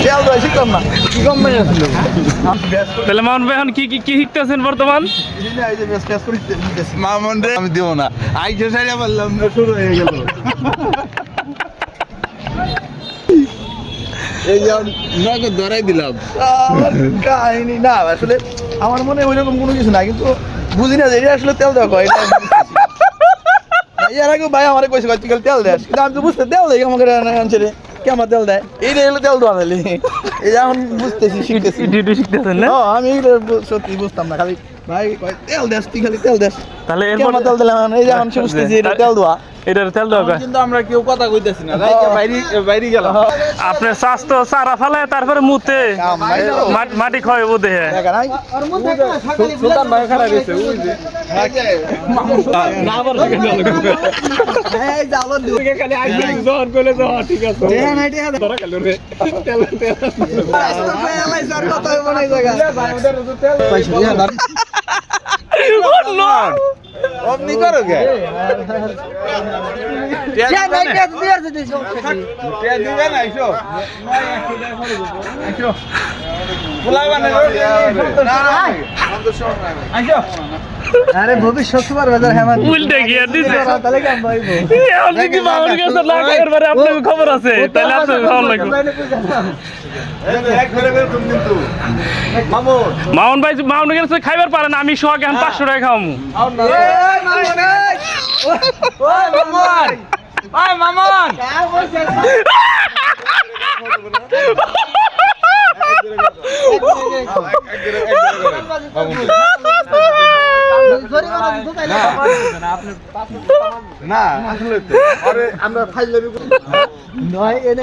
তেল দই শিখতাম না কি কম মেয়ে ছিল তাহলে মামুন ভাই এখন কি কি কি শিখতেছেন বর্তমান? মামুন রে আমি দেবো না আইসে সাইডে বললাম না শুরু হয়ে গেল এই যে নগদ ধরাই দিলাম কাহিনী না আসলে আমার মনে ওই রকম কোনো কিছু না কিন্তু বুঝি না যে এটা আসলে তেল দেওয়া হয় এর আগে ভাই আমার কইছে তুই তেল দেয় কিন্তু আমি তো বুঝতে তেল দেয় আমাকে ছেড়ে কেমন তেল দেয় এইটা হলো তেল দেওয়া নালি এই যে এখন বুঝতেছি শিখতেছি ডিউটি শিখতেছেন না? আমি সত্যি বুঝতাম না খালি ভাই তেল দেশ তুই খালি তেল দেশ তাহলে কেমন তেল দিলাম এই যে এখন বুঝতেছি এটা তেল দেওয়া এটার তেল দেওয়া কয়? কিন্তু আমরা কেউ কথা কইতেছি না বাইরে গেলাম আপনার স্বাস্থ্য সারা ফেলে তারপরে মুতে মাটি ক্ষয় বোধে সুলতান ভাই খারাপ হয়েছে অমনি করো কে আরে ভবিষ্যৎ সুপারভাইজার হেমন্ত উল্টে গিয়ে দিছে তাহলে কেমন ভাইবো আপনি কি মামুন কাছে না খাওয়ার পরে আপনার খবর আছে তাহলে আপনার ভালো লাগবে। মামুন ভাই মামুন কাছে খাইবার পারে না আমি সোহাগে 500 টাকা খাওয়ামু। না আসলে আমরা ফাইল নয় এনে